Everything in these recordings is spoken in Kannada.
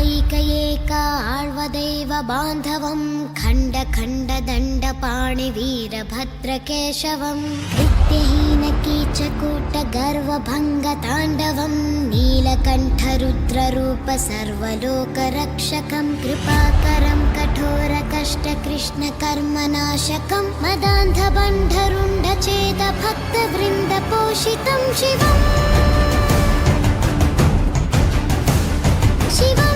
ಐಕ ಆಳ್ವದೈವ ಬಾಂಧವಂ ಖಂಡ ಖಂಡ ದಂಡ ಪಾಣಿ ವೀರಭದ್ರ ಕೇಶವಂ ವಿದ್ಯಹೀನ ಕೀಚಕೂಟ ಗರ್ವಭಂಗ ತಾಂಡವಂ ನೀಲಕಂಠ ರುದ್ರರೂಪ ಸರ್ವಲೋಕ ರಕ್ಷಕಂ ಕೃಪಾಕರಂ ಕಠೋರ ಕಷ್ಟ ಕೃಷ್ಣ ಕರ್ಮನಾಶಕಂ ಮದಾಂಧ ಬಂಢರುಂಡ ಛೇದ ಭಕ್ತ ವೃಂದ ಪೋಷಿತಂ ಶಿವಂ ಶಿವಂ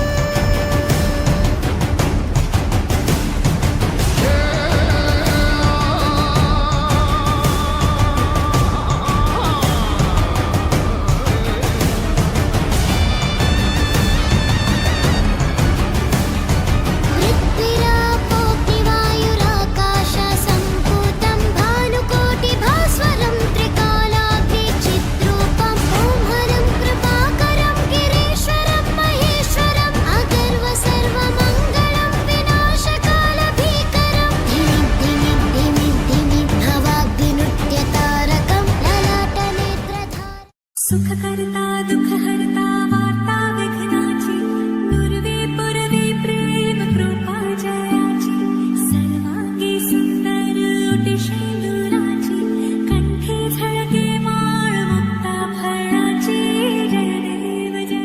सुखकर्ता दुःखहर्ता वार्ता विघ्नाची नुरवी पुरवी प्रेम कृपा जयाची सर्वांगी सुंदर ओटी शेंदुराची कंठी झळके माळ मुक्ता फळाची जय देव जय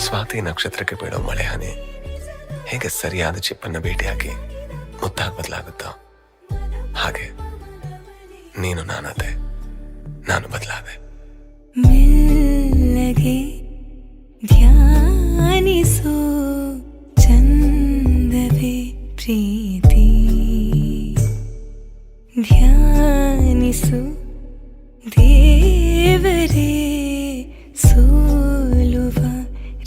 ಸ್ವಾತಿ ನಕ್ಷತ್ರಕ್ಕೆ ಬೀಳೋ ಮಳೆ ಹನಿ ಹೇಗೆ ಸರಿಯಾದ ಚಿಪ್ಪನ್ನು ಭೇಟಿಯಾಗಿ ಮುತ್ತಾಗಿ ಬದಲಾಗುತ್ತೋ ಹಾಗೆ ನೀನು ನಾನಾದೆ, ನಾನು ಬದಲಾದೆ. ಮೆಲ್ಲಗೆ ಧ್ಯಾನಿಸೋ ಚಂದವೇ ಪ್ರೀತಿ, ಧ್ಯಾನಿಸು ದೇವರೇ ಸೋಲುವ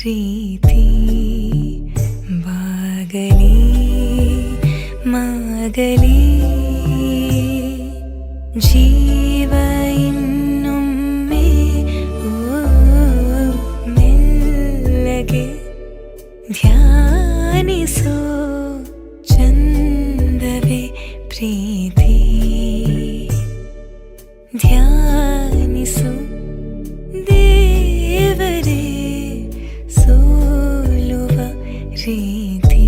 ರೀತಿ, ಬಾಗಲಿ ಮಾಗಲಿ ಜೀವ ಇನ್ನೊಮ್ಮೆ ಮೆಲ್ಲಗೆ ಧ್ಯಾನಿಸೋ ಚಂದವೇ ಪ್ರೀತಿ, ಧ್ಯಾನಿಸು ದೇವರೇ ಸೋಲುವ ರೀತಿ.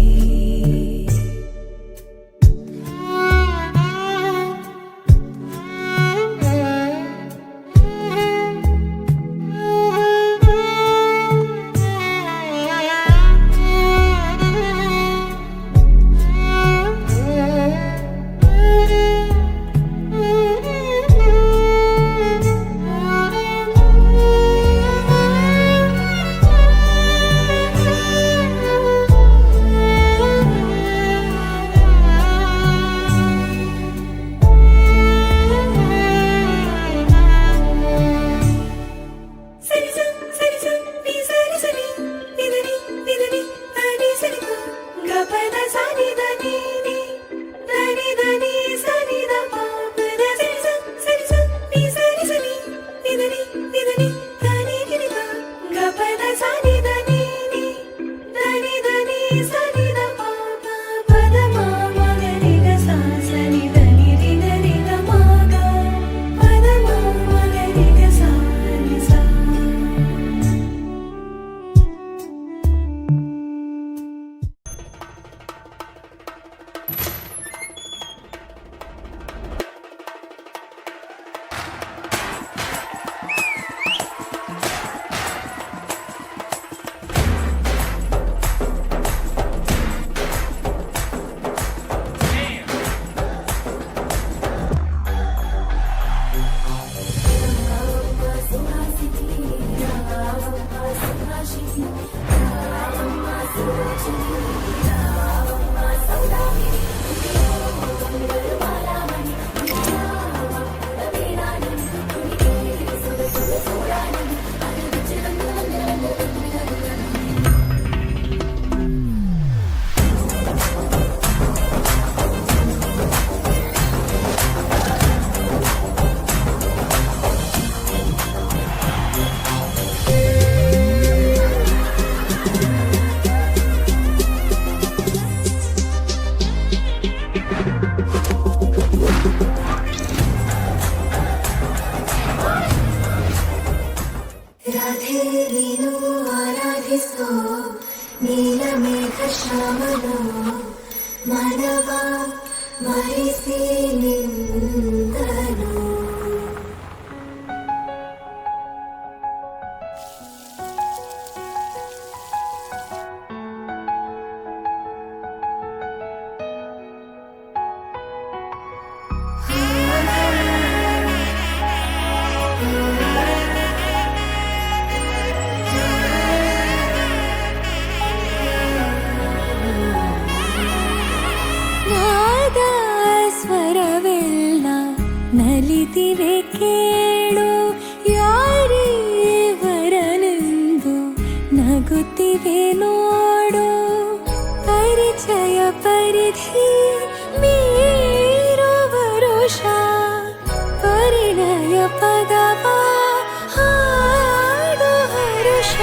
ದೇವಿನು ಆರಾಧಿಸೋ ನೀಲಮೇಘ ಶ್ಯಾಮನು ಮನವ ಮರಿಸಿ ನಿಂದನು. ನಾದ ಸ್ವರವೆಲ್ಲ ನಲಿದಿವೆ ಕೇಳು, ಯಾರೇ ವರನೆಂದು ನಗುತ್ತಿವೆ ನೋಡು. ಪರಿಚಯ ಪರಿಧಿ ಮೀರು ವರುಷ, ಪರಿಣಯ ಪದವ ಹಾಡು ಹರುಷ.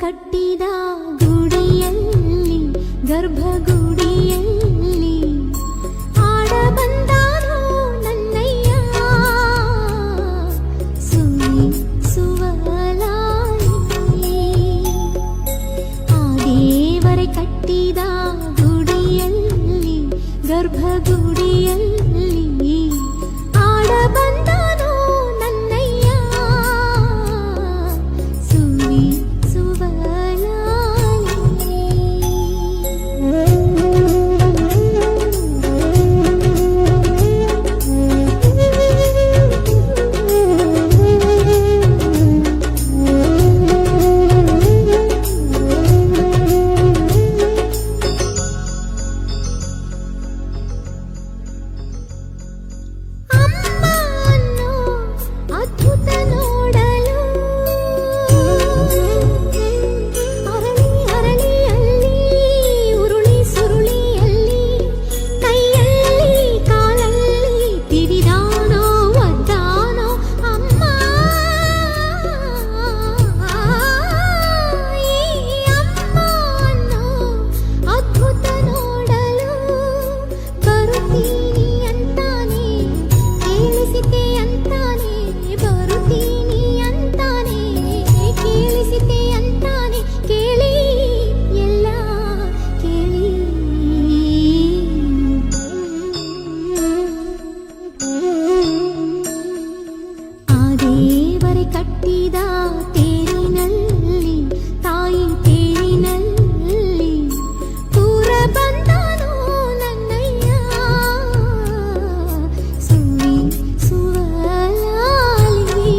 ಕಟ್ಟಿದ ಗುಡಿಯಲ್ಲಿ ಗರ್ಭಗುಡಿಯಲ್ಲಿ ಆಡ ಬಂದಾನೋ ನನ್ನಯ್ಯ ಸುವಲಾಲಿ. ಆ ದೇವರೇ ಕಟ್ಟಿದ ಗುಡಿಯಲ್ಲಿ ಗರ್ಭಗುಡಿಯಲ್ಲಿ ಆಡ ಬಂದಾನೋ ನನ್ನಯ್ಯ ಸುವಲಾಲಿ. ಕಟ್ಟಿದ ತೇರಿನಲ್ಲಿ ತಾಯಿ ತೇರಿನಲ್ಲಿ ಪೂರ ಬಂದನು ನನ್ನಯ್ಯ ಸುವಿ ಸುವಲಾಲಿ.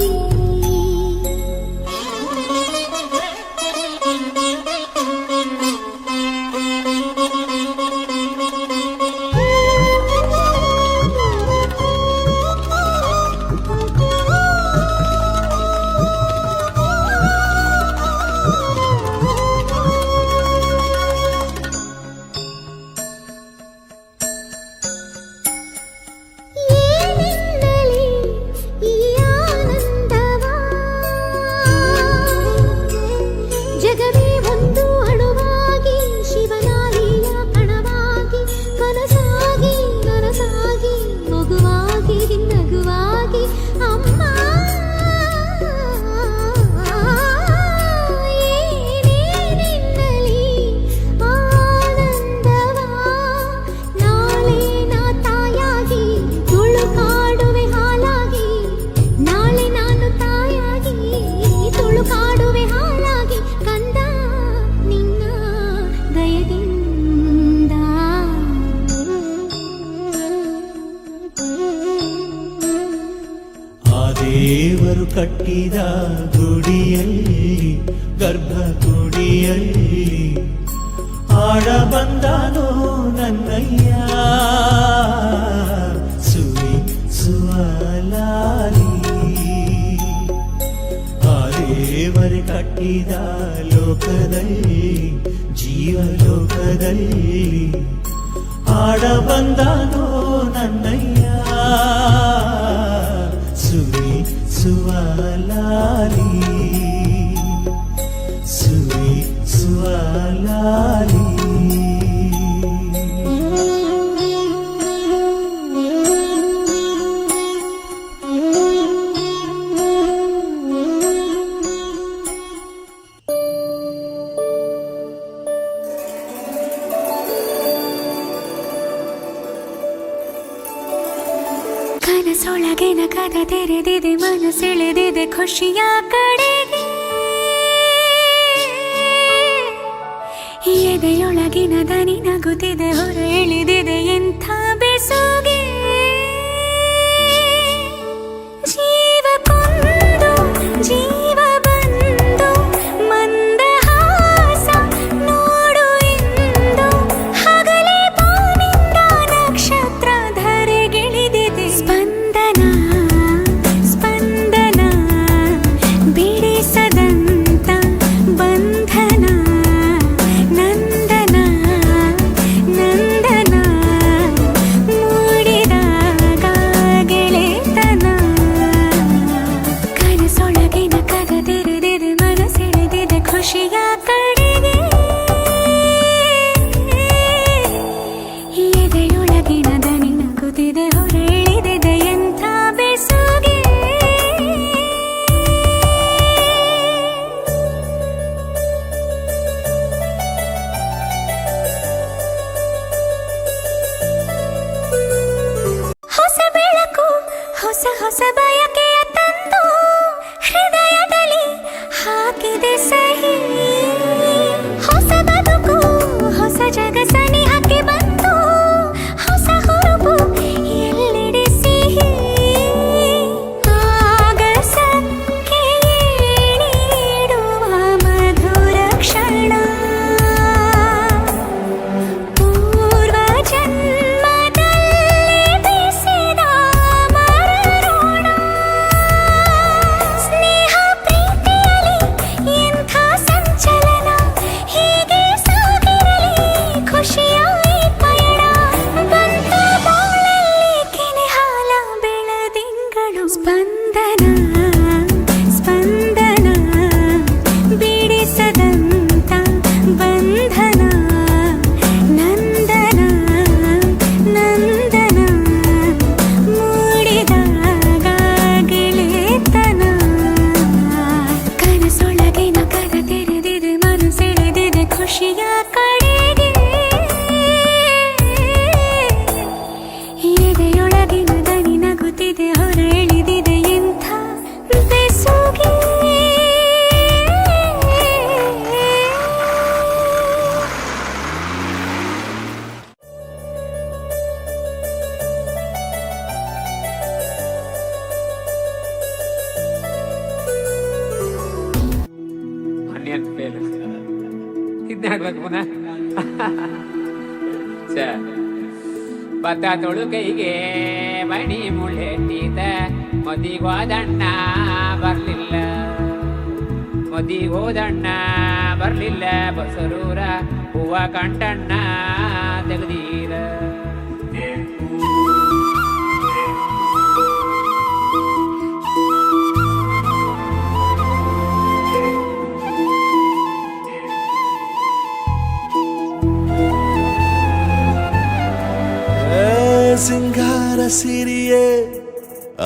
ಏನೆನ್ನಲಿ ಈ ಆನಂದವ ಜಗವೇ ಒಂದು ಅಣುವಾಗಿ ಶಿವನಾಲಿಯ ಕಣವಾಗಿ ಕನಸಾಗಿ ನನಸಾಗಿ ಮಗುವಾಗಿ ನಗುವಾಗಿ ಅಮ್ಮ ಏನೇನೆನ್ನಲಿ ಆನಂದವ ನಾಳೆ ನಾ ತಾಯಾಗಿ ತುಳುಕಾಡುವೆ ಹಾಲಾಗಿ ನಾಳೆ ನಾನು ತಾಯಾಗಿ ತುಳುಕಾಡುವೆ ಹಾಲಾಗಿ ಕಂದ ನಿನ್ನ ದಯದಿಂದ. ಆ ದೇವರು ಕಟ್ಟಿದ ಗುಡಿಯಲ್ಲಿ ಗರ್ಭಗುಡಿಯಲ್ಲಿ ಆಡ ಬಂದನೋ ನನ್ನಯ್ಯ ಸುವಿ ಸುವಲಾಲಿ. ಆ ದೇವರು ಕಟ್ಟಿದ ಲೋಕದಲ್ಲಿ ಜೀವಲೋಕದಲ್ಲಿ ಆಡ ಬಂದನೋ ನನ್ನಯ್ಯ ಸುವಿ ಸುವಲಾಲಿ ಸುವಿ ಸುವಲಾಲಿ. ಕನಸೊಳಗಿನ ಕದ ತೆರೆದಿದೆ ಮನಸೆಳೆದಿದೆ ಖುಷಿಯ ಕಡೆಗೆ ಎದೆಯೊಳಗಿನ ದನಿ ನಗುತ್ತಿದೆ ಹೊರ ಇಳಿದಿದೆ ಎಂಥ ಬೆಸುಗೆ ಜೀವ ಕೊಂದು ಜೀವ ಬಂದು ಮಂದಹಾಸ ನೋಡು ಎಂದು ಹಗಲೇ ಬಾನಿಂದ ನಕ್ಷತ್ರ ಧರೆಗಿಳಿದಿದೆ ಸ್ಪಂದನ ಸ್ಪಂದನ ಬಿಡಿಸದಂತ ಬಂಧನ ನಂದನ ನಂದನ ಮೂಡಿದಾಗ ಗೆಳೆತನ ಕನಸೊಳಗಿನ ಕದ ತೆರೆದಿದೆ ಮನಸೆಳೆದಿದೆ ಖುಷಿಯ ಕಡೆಗೆ ಎದೆಯೊಳಗಿನ ದನಿ ನಗುತ್ತಿದೆ ಹೊರ ಇಳಿದಿದೆ ಎಂಥ ಬೆಸುಗೆ ಹೊಸ ಬೆಳಕು ಹೊಸ ಹೊಸ ಬಯಕೆಯ ತಂದು ಹೃದಯದಲ್ಲಿ ಹಾಕಿದೆ ಸಹಿ ಇನ್ಯಾಡ್ಬೇಕು ಪುನಃ ಭತ್ತ ತೊಳು ಕೈಗೆ ಮಣಿ ಮುಳ್ಳೆಟ್ಟಿದ ಮದಿಗೋದಣ್ಣ ಬರ್ಲಿಲ್ಲ ಮದಿಗೋದಣ್ಣ ಬರ್ಲಿಲ್ಲ ಬಸರೂರ ಹೂವ ಕಂಟಣ್ಣ ತೆಗ್ದೀರ ಸಿಂಗಾರ ಸಿರಿಯೇ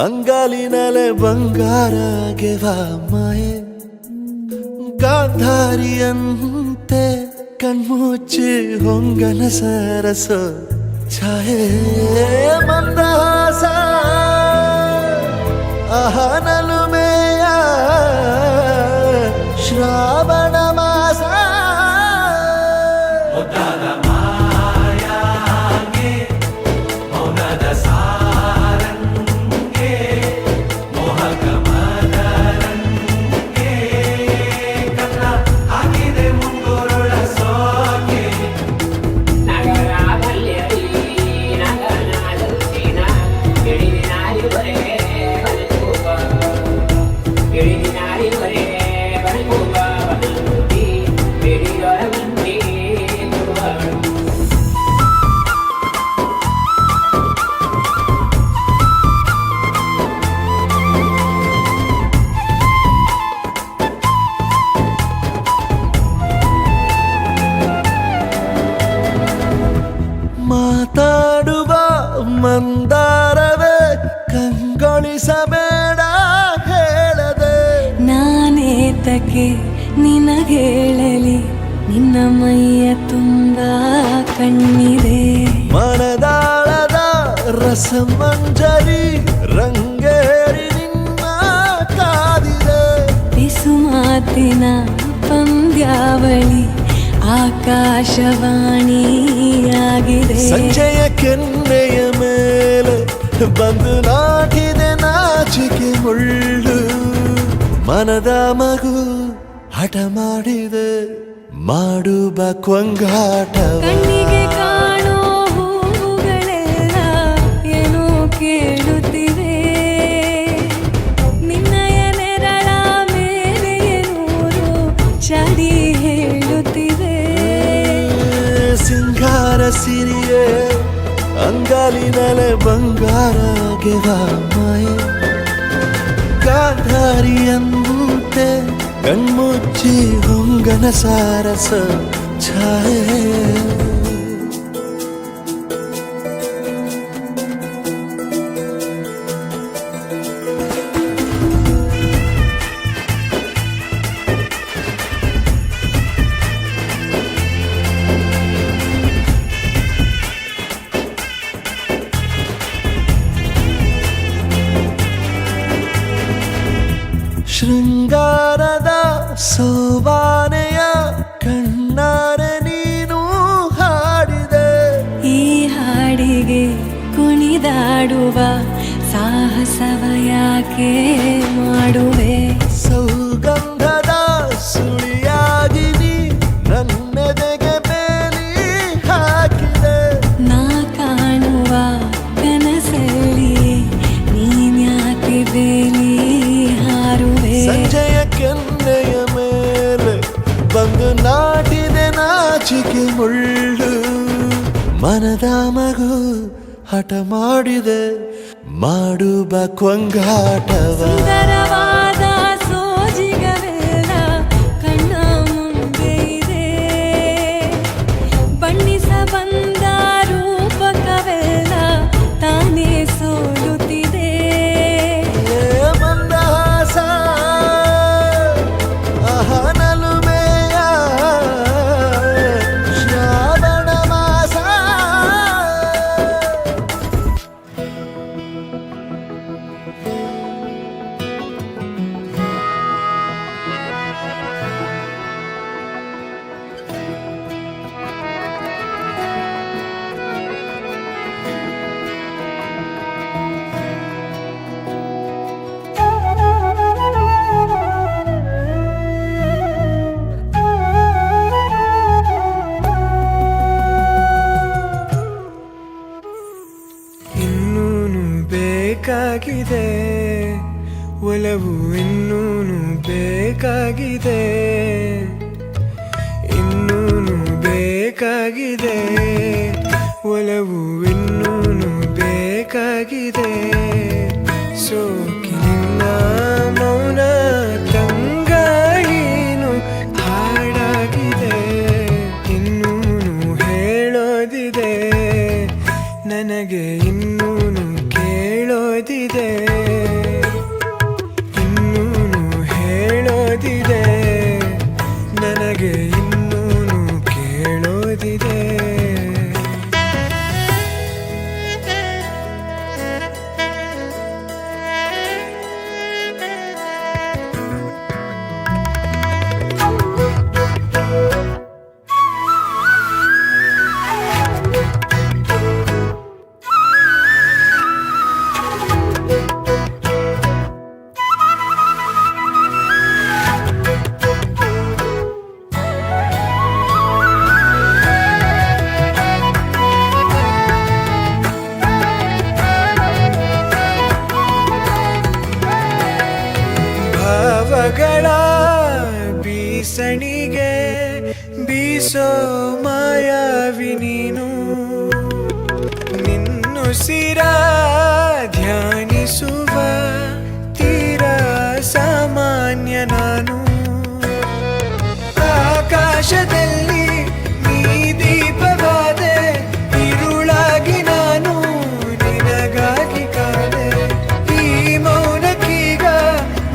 ಅಂಗಾಲಿನಲೆ ಬಂಗಾರ ಗೆವಾ ಮಾಯೆ ಗಾಂಧಾರಿಯಂತೆ ಕಣ್ಮುಚ್ಚಿ ಹೊಂಗನ ಸರಸ ಛಾಯೆ ಮಂದಹಾಸ ಅಹನಲುಮೆಯ ಶ್ರಾವಣ ಮಾಸ ಮಾತಾಡುವ ಮಂದಾರವೇ ಕಂಗೊಳಿಸಬೇಡ ಹೇಳದೆ ನಾನೇತಕ್ಕೆ ನಿನಗೇಳಲಿ ನಿನ್ನ ಮೈಯ ತುಂಬ ಕಣ್ಣಿದೆ ಮನದಾಳದ ರಸಮಂಜರಿ ರಂಗೇರಿ ನಿನ್ನ ಕಾದಿದೆ ಬಿಸು ಮಾತಿನ ಪಂದ್ಯಾವಳಿ ಆಕಾಶವಾಣಿಯಾಗಿದೆ ಸಂಜೆಯ ಕೆನ್ನೆಯ ಮೇಲೆ ಬಂದು ನಾಟಿದೆ ನಾಚಿಕೆ ಮುಳ್ಳು ಮನದ ಮಗು ಹಠ ಮಾಡಿದೆ ಮಾಡುವ ಕೊಂಗಾಟವ ಕಣ್ಣಿಗೆ ಕಾಣೋ ಹೂವುಗಳೆಲ್ಲ ಏನೋ ಕೇಳುತ್ತಿವೆ ನಿನ್ನಯ ನೆರಳ ಮೇಲೆ ನೂರು ಚಡಿ ಹೇಳುತ್ತಿವೆ ಸಿಂಗಾರ ಸಿರಿಯೇ ಅಂಗಾಲಿನಲೆ ಬಂಗಾರ ಗೆವಾ ಮಾಯೆ ಗಾಂಧಾರಿಯಂತೆ ಕಣ್ಮುಚ್ಚಿ ಹೊಂಗನ ಸಾರಸ ಛಾಯೆ ಶೃಂಗಾರದ ಸೋಬಾನೆಯ ಕಣ್ಣಾರೆ ನೀನು ಹಾಡಿದೆ ಈ ಹಾಡಿಗೆ ಕುಣಿದಾಡುವ ಸಾಹಸವ ಯಾಕೆ ಮಾಡುವೆ ಸೌಗಂಧದ ಸುಳಿಯಾಗಿ ನೀ ನನ್ನೆದೆಗೆ ಬೇಲಿ ಹಾಕಿದೆ ನಾ ಕಾಣುವ ಕನಸಲ್ಲಿ ನೀನ್ಯಾಕೆ ಬೇಲಿ ಹಾರುವೆ ಸಂಜೆಯ ಕೆನ್ನೆಯ ಮೇಲೆ ಬಂದು ನಾಟಿದೆ ನಾಚಿಕೆ ಮುಳ್ಳು ಮನದ ಮಗು ಹಠ ಮಾಡಿದೆ ಮಾಡುವ ಕೊಂಗಾಟವ ಸುಂದರವಾದ ಸೋಜಿಗವೆಲ್ಲ ಕಣ್ಣ ಮುಂದೆ ಇದೆ ಬಣ್ಣಿಸ ಬಂದ ರೂಪಕವೆಲ್ಲ ತಾನೇ ಸೋಲುತ್ತಿದೆ ಮಂದಹಾಸ ಅಹನಲುಮೆಯ ಶ್ರಾವಣ ಮಾಸ ಬೇಕಾಗಿದೆ, ಇನ್ನೂನು ಬೇಕಾಗಿದೆ, ಒಲವು ಇನ್ನೂನು ಬೇಕಾಗಿದೆ. ಸೋಕಿನಿಂದ ಮೌನ ತಂಗಾಳಿನು ಹಾಡಾಗಿದೆ, ಇನ್ನೂನು ಹೇಳೋದಿದೆ, ನನಗೆ ಇನ್ನೂನು ಕೇಳೋದಿದೆ, ಇನ್ನೂನು ಹೇಳೋದಿದೆ, ನನಗೆ ಇನ್ನೂನು ಕೇಳೋದಿದೆ. ಭಾವಗಳ ಬೀಸಣಿಗೆ ಬೀಸೋ ಮಾಯಾವಿ ನೀನು, ನಿನ್ನುಸಿರ ಧ್ಯಾನಿಸುವ ತೀರ ಸಾಮಾನ್ಯ ನಾನು. ಆಕಾಶದಲ್ಲಿ ನೀ ದೀಪವಾದೆ, ഇരുಳಾಗಿ ನಾನು ನಿನಗಾಗಿ ಕಾದೆ, ಈ ಮೌನಕ್ಕೀಗ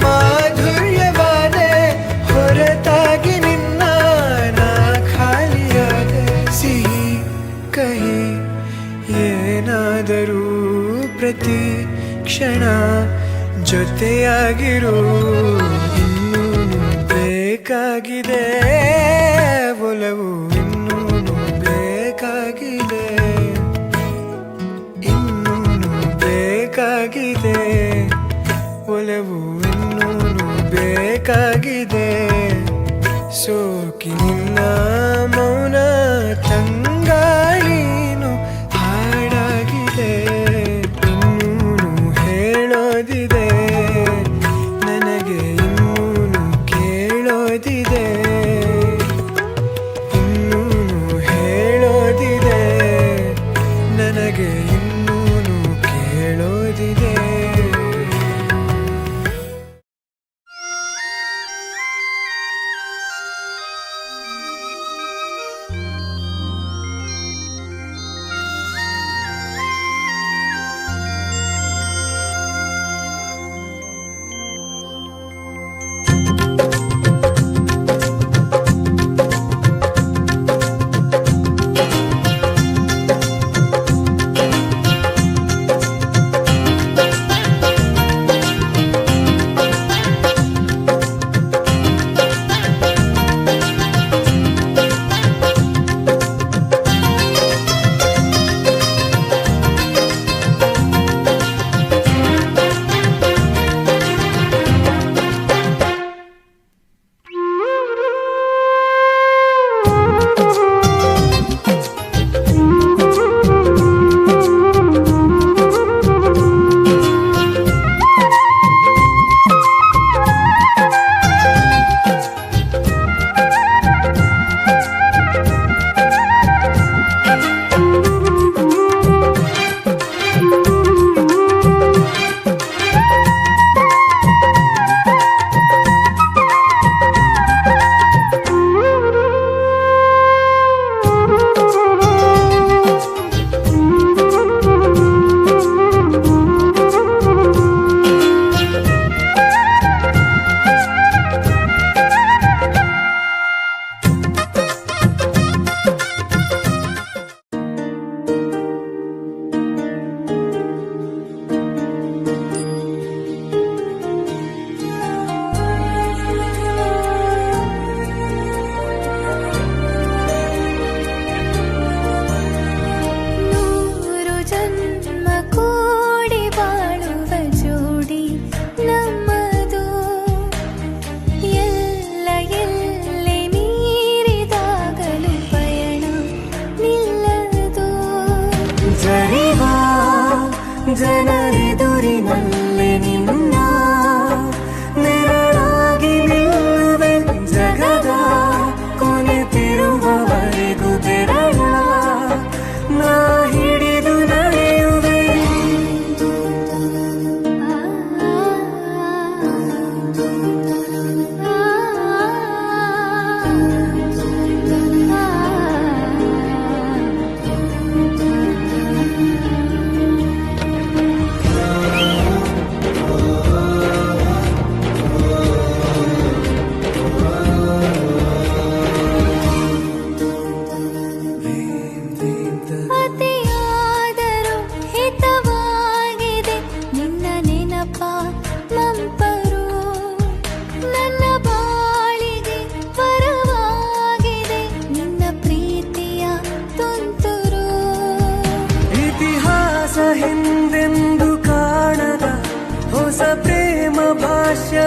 ಮಾಧುರ್ಯವಾದೆ, ಹೊರತಾಗಿ ನಿನ್ನ ನಾ ಖಾಲಿಯಾದೆ. ಸಿಹಿ ಕಹಿ ಏನಾದರೂ ಪ್ರತಿ ಕ್ಷಣ ಜೊತೆಯಾಗಿರು, ಇನ್ನೂನು ಬೇಕಾಗಿದೆ, ಒಲವು ಇನ್ನೂನು ಬೇಕಾಗಿದೆ, ಇನ್ನೂನು ಬೇಕಾಗಿದೆ, ಒಲವು ಇನ್ನೂನು ಬೇಕಾಗಿದೆ. ಸೋಕಿನಿಲ್ಲ ಮೌನ ತಂಗಾಳಿನು ಹಾಡಾಗಿದೆ, ಇನ್ನೂನು ಹೇಳೋದಿದೆ, ನನಗೆ ಇನ್ನೂನು ಕೇಳೋದಿದೆ, ಇನ್ನೂನು ಹೇಳೋದಿದೆ, ನನಗೆ ಇನ್ನೂನು ಕೇಳೋದಿದೆ.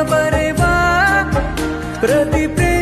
ಬರೆವ ಪ್ರತಿ